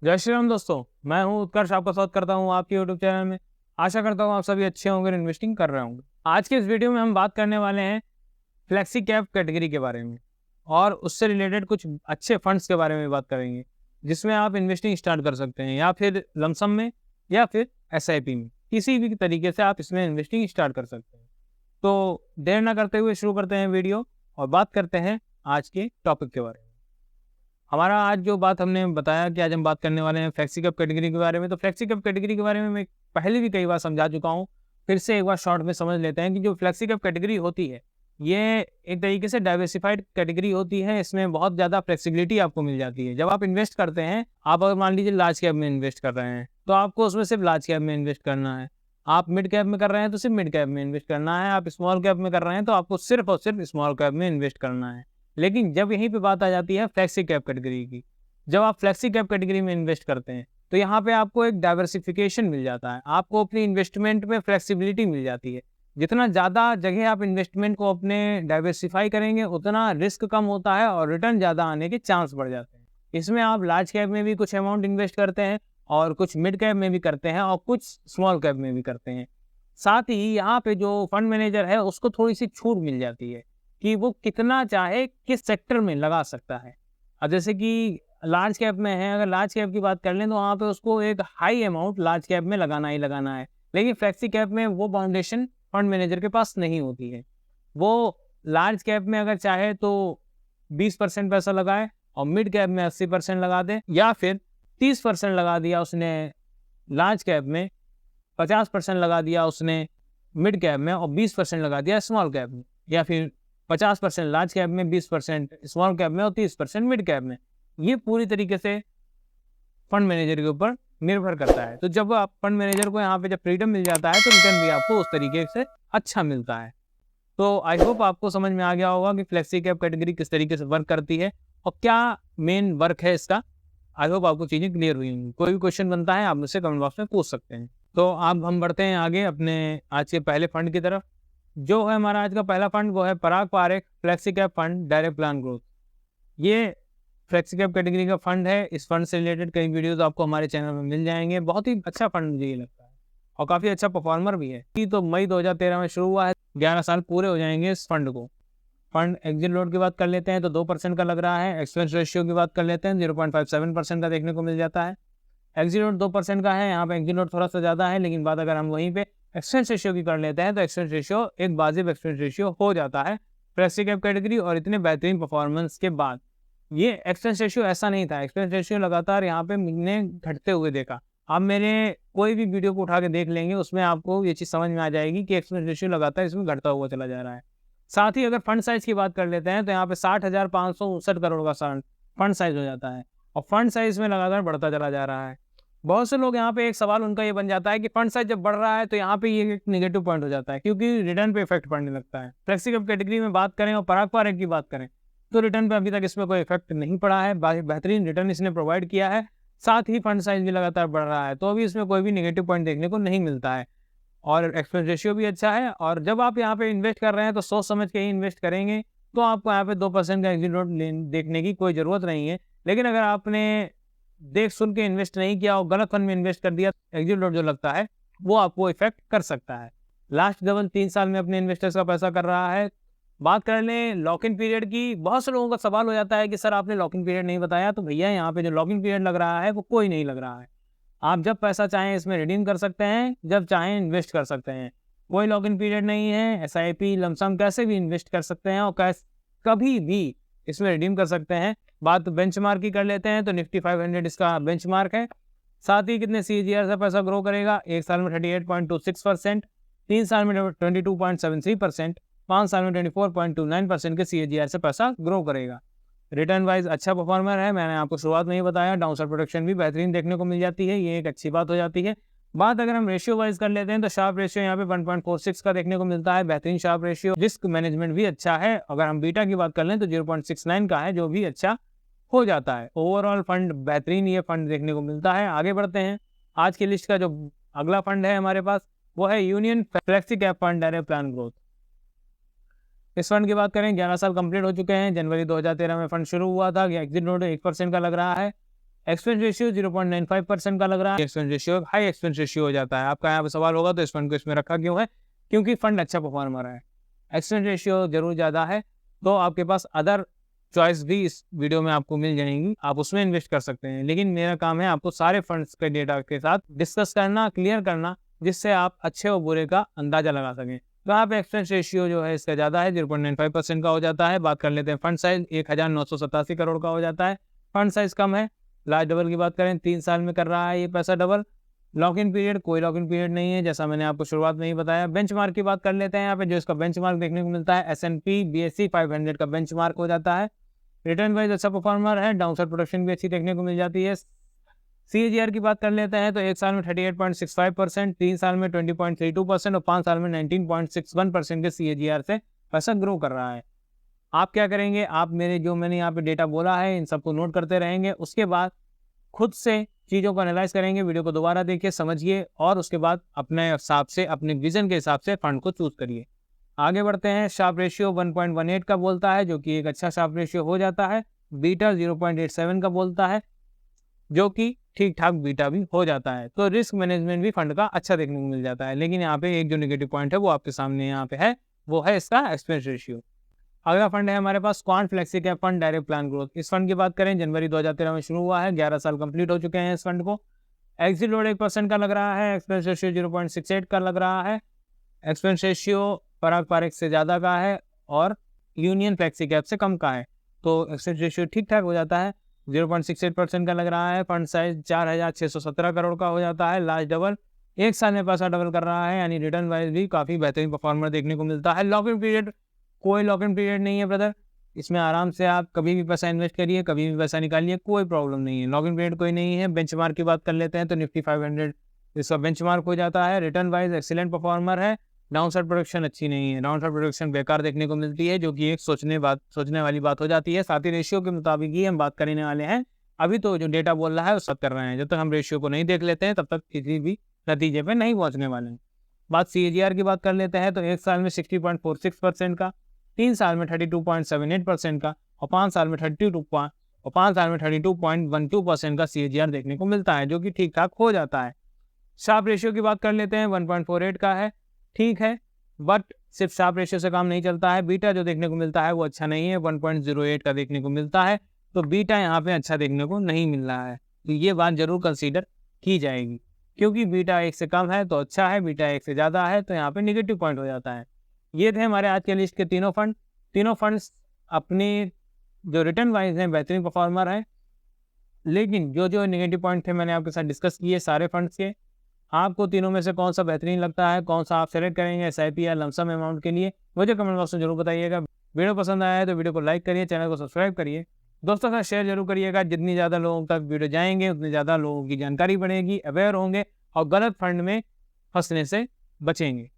जय श्री राम दोस्तों, मैं हूं उत्कर्ष, आपका स्वागत करता हूं आपके यूट्यूब चैनल में। आशा करता हूं आप सभी अच्छे होंगे, इन्वेस्टिंग कर रहे होंगे। आज के इस वीडियो में हम बात करने वाले हैं फ्लेक्सी कैप कैटेगरी के बारे में और उससे रिलेटेड कुछ अच्छे फंड्स के बारे में बात करेंगे, जिसमें आप इन्वेस्टिंग स्टार्ट कर सकते हैं या फिर लमसम में या फिर एसआईपी में। किसी भी तरीके से आप इसमें इन्वेस्टिंग स्टार्ट कर सकते हैं। तो देर ना करते हुए शुरू करते हैं वीडियो और बात करते हैं आज के टॉपिक के बारे में। हमारा आज जो बात हमने बताया कि आज हम बात करने वाले हैं फ्लेक्सी कैप कैटेगरी के बारे में। तो फ्लेक्सी कैप कैटेगरी के बारे में मैं पहले भी कई बार समझा चुका हूँ। फिर से एक बार शॉर्ट में समझ लेते हैं कि जो फ्लेक्सी कैप कैटेगरी होती है, ये एक तरीके से डाइवर्सिफाइड कैटेगरी होती है। इसमें बहुत ज़्यादा फ्लेक्सिबिलिटी आपको मिल जाती है। जब आप इन्वेस्ट करते हैं, आप अगर मान लीजिए लार्ज कैप में इन्वेस्ट कर रहे हैं, तो आपको उसमें सिर्फ लार्ज कैप में इन्वेस्ट करना है। आप मिड कैप में कर रहे हैं तो सिर्फ मिड कैप में इन्वेस्ट करना है। आप स्मॉल कैप में कर रहे हैं तो आपको सिर्फ और सिर्फ स्मॉल कैप में इन्वेस्ट करना है। लेकिन जब यहीं पे बात आ जाती है फ्लेक्सी कैप कैटेगरी की, जब आप फ्लेक्सी कैप कैटेगरी में इन्वेस्ट करते हैं, तो यहाँ पे आपको एक डाइवर्सिफिकेशन मिल जाता है। आपको अपनी इन्वेस्टमेंट में फ्लेक्सिबिलिटी मिल जाती है। जितना ज़्यादा जगह आप इन्वेस्टमेंट को अपने डाइवर्सिफाई करेंगे, उतना रिस्क कम होता है और रिटर्न ज़्यादा आने के चांस बढ़ जाते हैं। इसमें आप लार्ज कैप में भी कुछ अमाउंट इन्वेस्ट करते हैं और कुछ मिड कैप में भी करते हैं और कुछ स्मॉल कैप में भी करते हैं। साथ ही यहाँ पे जो फंड मैनेजर है, उसको थोड़ी सी छूट मिल जाती है कि वो कितना चाहे किस सेक्टर में लगा सकता है। अब जैसे कि लार्ज कैप में है, अगर लार्ज कैप की बात कर लें तो वहाँ पे उसको एक हाई अमाउंट लार्ज कैप में लगाना ही लगाना है। लेकिन फ्लेक्सी कैप में वो फाउंडेशन फंड मैनेजर के पास नहीं होती है। वो लार्ज कैप में अगर चाहे तो 20% पैसा लगाए और मिड कैप में 80% लगा दे, या फिर 30% लगा दिया उसने लार्ज कैप में, 50% लगा दिया उसने मिड कैप में और 20% लगा दिया स्मॉल कैप में, या फिर 50% लार्ज कैप में, 20% स्मॉल कैप में और 30% मिड कैप में। ये पूरी तरीके से फंड मैनेजर के ऊपर निर्भर करता है। तो जब आप फंड मैनेजर को यहाँ पे जब फ्रीडम मिल जाता है, तो रिटर्न भी आपको उस तरीके से अच्छा मिलता है। तो आई होप आपको समझ में आ गया होगा कि फ्लेक्सी कैप कैटेगरी किस तरीके से वर्क करती है और क्या मेन वर्क है इसका। आई होप आपको चीज़ें क्लियर हुई होंगी। कोई भी क्वेश्चन बनता है आप मुझसे कमेंट बॉक्स में पूछ सकते हैं। तो अब हम बढ़ते हैं आगे अपने आज के पहले फंड की तरफ। जो है हमारा आज का पहला फंड, वो है Parag Parekh flexi cap fund direct plan growth. ये फ्लेक्सी कैप कैटेगरी का फंड है। इस फंड से रिलेटेड कई वीडियोस आपको हमारे चैनल में मिल जाएंगे। बहुत ही अच्छा फंड मुझे ये लगता है और काफ़ी अच्छा परफॉर्मर भी है। तो मई 2013 में शुरू हुआ है, 11 साल पूरे हो जाएंगे इस फंड को। फंड एग्जिट लोड की बात कर लेते हैं तो 2% का लग रहा है। एक्सपेंस रेशियो की बात कर लेते हैं 0.57% का देखने को मिल जाता है। एग्जिट लोड 2% का है, यहाँ पे एग्जिट लोड थोड़ा सा ज़्यादा है। लेकिन बात अगर हम वहीं पे एक्सपेंस रेशियो की कर लेते हैं तो एक्सपेंस रेशियो एक वाजिब एक्सपेंस रेशियो हो जाता है फ्लेक्सी कैप कैटेगरी। और इतने बेहतरीन परफॉर्मेंस के बाद ये एक्सपेंस रेशियो ऐसा नहीं था। एक्सपेंस रेशियो लगातार यहाँ पे मैंने घटते हुए देखा। आप मेरे कोई भी वीडियो को उठा के देख लेंगे, उसमें आपको ये चीज़ समझ में आ जाएगी कि एक्सपेंस रेशियो लगातार इसमें घटता हुआ चला जा रहा है। साथ ही अगर फंड साइज की बात कर लेते हैं तो यहाँ पे 60,559 करोड़ का फंड साइज हो जाता है और फंड साइज में लगातार बढ़ता चला जा रहा है। बहुत से लोग यहाँ पे एक सवाल उनका ये बन जाता है कि फंड साइज जब बढ़ रहा है तो यहाँ पे ये एक नेगेटिव पॉइंट हो जाता है, क्योंकि रिटर्न पे इफेक्ट पड़ने लगता है। फ्लेक्सी कैप कैटेगरी में बात करें और पराग पारेख की बात करें तो रिटर्न पे अभी तक इसमें कोई इफेक्ट नहीं पड़ा है। बेहतरीन रिटर्न इसने प्रोवाइड किया है। साथ ही फंड साइज भी लगातार बढ़ रहा है, तो अभी इसमें कोई भी नेगेटिव पॉइंट देखने को नहीं मिलता है। और एक्सपेंस रेशियो भी अच्छा है। और जब आप यहाँ पे इन्वेस्ट कर रहे हैं तो सोच समझ के ही इन्वेस्ट करेंगे, तो आपको यहाँ पे 2% का एग्जिट लोड देखने की कोई ज़रूरत नहीं है। लेकिन अगर आपने देख सुन के इन्वेस्ट नहीं किया और गलत फंड में इन्वेस्ट कर दिया, एग्जिट लोड जो लगता है वो आपको इफेक्ट कर सकता है। लास्ट डबल 3 साल में अपने इन्वेस्टर्स का पैसा कर रहा है। बात कर लें लॉक इन पीरियड की, बहुत से लोगों का सवाल हो जाता है कि सर आपने लॉक इन पीरियड नहीं बताया। तो भैया यहाँ पे जो लॉक इन पीरियड लग रहा है वो कोई नहीं लग रहा है। आप जब पैसा चाहें इसमें रिडीम कर सकते हैं, जब चाहें इन्वेस्ट कर सकते हैं। कोई लॉक इन पीरियड नहीं है। एसआईपी लमसम कैसे भी इन्वेस्ट कर सकते हैं और कभी भी इसमें रिडीम कर सकते हैं। बात बेंचमार्क की कर लेते हैं तो निफ्टी 500 इसका बेंचमार्क है। साथ ही कितने CAGR से पैसा ग्रो करेगा, 1 साल में 38.26%, 3 साल में 22.73%, 5 साल में 24.29% के CAGR से पैसा ग्रो करेगा। रिटर्न वाइज अच्छा परफॉर्मर है। मैंने आपको शुरुआत में ही बताया, डाउनसाइड प्रोटेक्शन भी बेहतरीन देखने को मिल जाती है। ये एक अच्छी बात हो जाती है। बात अगर हम रेशियो वाइज कर लेते हैं तो शार्प रेशियो यहाँ पे 1.46 का देखने को मिलता है, बेहतरीन शार्प रेशियो। रिस्क मैनेजमेंट भी अच्छा है। अगर हम बीटा की बात कर लें तो 0.69 का है, जो भी अच्छा हो जाता है। ओवरऑल फंड बेहतरीन ये फंड देखने को मिलता है। आगे बढ़ते हैं। आज की लिस्ट का जो अगला फंड है हमारे पास, वो है union flexi cap fund direct plan growth. इस फंड की बात करें, 11 साल कंप्लीट हो चुके हैं। जनवरी 2013 में फंड शुरू हुआ था। एग्जिट लोड 1% का लग रहा है। एक्सपेंस रेशियो 0.95% का लग रहा है। Expense ratio high expense ratio हो जाता है। आपका यहाँ पे सवाल होगा तो इस फंड को इसमें रखा क्यों है? क्योंकि फंड अच्छा परफॉर्मर है। एक्सपेंस रेशियो जरूर ज़्यादा है तो आपके पास अदर चॉइस भी इस वीडियो में आपको मिल जाएंगी, आप उसमें इन्वेस्ट कर सकते हैं। लेकिन मेरा काम है आपको सारे फंड्स के डेटा के साथ डिस्कस करना, क्लियर करना, जिससे आप अच्छे और बुरे का अंदाजा लगा सकें। तो यहाँ पे एक्सपेंस रेशियो जो है इसका ज़्यादा है, 0.95% का हो जाता है। बात कर लेते हैं फंड साइज, 1987 करोड़ का हो जाता है। फंड साइज कम है। लास्ट डबल की बात करें, 3 साल में कर रहा है ये पैसा डबल। लॉक इन पीरियड, कोई लॉक इन पीरियड नहीं है, जैसा मैंने आपको शुरुआत में ही बताया। बेंचमार्क की बात कर लेते हैं यहाँ पे, जो इसका बेंचमार्क देखने को मिलता है S&P BSE 500 का बेंचमार्क हो जाता है। रिटर्न वाइज अच्छा परफॉर्मर है, डाउनसाइड प्रोटेक्शन भी अच्छी देखने को मिल जाती है। CAGR की बात कर लेते हैं तो 1 साल में 38.65%, 3 साल में 20.32% और 5 साल में 19.61% के CAGR से पैसा ग्रो कर रहा है। आप क्या करेंगे, आप मैंने यहाँ पे डेटा बोला है इन सबको नोट करते रहेंगे, उसके बाद खुद से चीज़ों को एनालाइज करेंगे। वीडियो को दोबारा देखिए, समझिए और उसके बाद अपने हिसाब से, अपने विजन के हिसाब से फंड को चूज करिए। आगे बढ़ते हैं। शार्प रेशियो 1.18 का बोलता है, जो कि एक अच्छा शार्प रेशियो हो जाता है। बीटा 0.87 का बोलता है, जो कि ठीक ठाक बीटा भी हो जाता है। तो रिस्क मैनेजमेंट भी फंड का अच्छा देखने को मिल जाता है। लेकिन यहाँ पे एक जो नेगेटिव पॉइंट है वो आपके सामने यहाँ पे है, वो है इसका एक्सपेंस रेशियो। अगला फंड है हमारे पास quant flexi cap fund direct plan growth. इस फंड की बात करें, जनवरी 2013 में शुरू हुआ है, 11 साल कंप्लीट हो चुके हैं इस फंड को। एग्जिट लोड 1% का लग रहा है, एक्सपेंस रेशियो 0.68 का लग रहा है। एक्सपेंस रेशियो पराग पारिक से ज़्यादा का है और यूनियन फ्लेक्सी कैप से कम का है, तो एक्सपेंस रेशियो ठीक ठाक हो जाता है। 0.68% का लग रहा है। फंड साइज 4,617 करोड़ का हो जाता है। लास्ट डबल, 1 साल में पैसा डबल कर रहा है, यानी रिटर्न वाइज भी काफ़ी बेहतरीन परफॉर्मर देखने को मिलता है। लॉक इन पीरियड, कोई लॉक इन पीरियड नहीं है ब्रदर, इसमें आराम से आप कभी भी पैसा इन्वेस्ट करिए, कभी भी पैसा निकालिए, कोई प्रॉब्लम नहीं है। लॉक इन पीरियड कोई नहीं है। बेंचमार्क की बात कर लेते हैं तो निफ्टी 500 इसका बेंचमार्क हो जाता है। रिटर्न वाइज एक्सीलेंट परफॉर्मर है। डाउनसाइड प्रोडक्शन अच्छी नहीं है, डाउनसाइड प्रोडक्शन बेकार देखने को मिलती है, जो कि एक सोचने वाली बात हो जाती है। साथ ही रेशियो के मुताबिक ही हम बात करने वाले हैं। अभी तो जो डेटा बोल रहा है वो सब कर रहे हैं, जब तक हम रेशियो को नहीं देख लेते हैं तब तक किसी भी नतीजे पे नहीं पहुंचने वाले हैं। बात CAGR की बात कर लेते हैं तो 1 साल में 60.46% का, 3 साल में 32.78% का और 5 साल में 32.12% का CAGR देखने को मिलता है, जो कि ठीक ठाक हो जाता है। शार्प रेशियो की बात कर लेते हैं, 1.48 का है, ठीक है, बट सिर्फ शार्प रेशियो से काम नहीं चलता है। बीटा जो देखने को मिलता है वो अच्छा नहीं है, 1.08 का देखने को मिलता है, तो बीटा यहाँ पे अच्छा देखने को नहीं मिल रहा है। तो ये बात जरूर कंसीडर की जाएगी, क्योंकि बीटा 1 से कम है तो अच्छा है, बीटा 1 से ज़्यादा है तो यहाँ पे नेगेटिव पॉइंट हो जाता है। ये थे हमारे आज के लिस्ट के तीनों फंड। तीनों फंड्स अपने जो रिटर्न वाइज हैं बेहतरीन परफॉर्मर है, लेकिन जो जो नेगेटिव पॉइंट थे मैंने आपके साथ डिस्कस किए सारे फंड्स के। आपको तीनों में से कौन सा बेहतरीन लगता है, कौन सा आप सेलेक्ट करेंगे SIP या लमसम अमाउंट के लिए, मुझे कमेंट बॉक्स में जरूर बताइएगा। वीडियो पसंद आया है तो वीडियो को लाइक करिए, चैनल को सब्सक्राइब करिए, दोस्तों के साथ शेयर जरूर करिएगा। जितनी ज़्यादा लोगों तक वीडियो जाएंगे उतनी ज़्यादा लोगों की जानकारी बढ़ेगी, अवेयर होंगे और गलत फंड में फंसने से बचेंगे।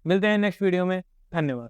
मिलते हैं नेक्स्ट वीडियो में, धन्यवाद।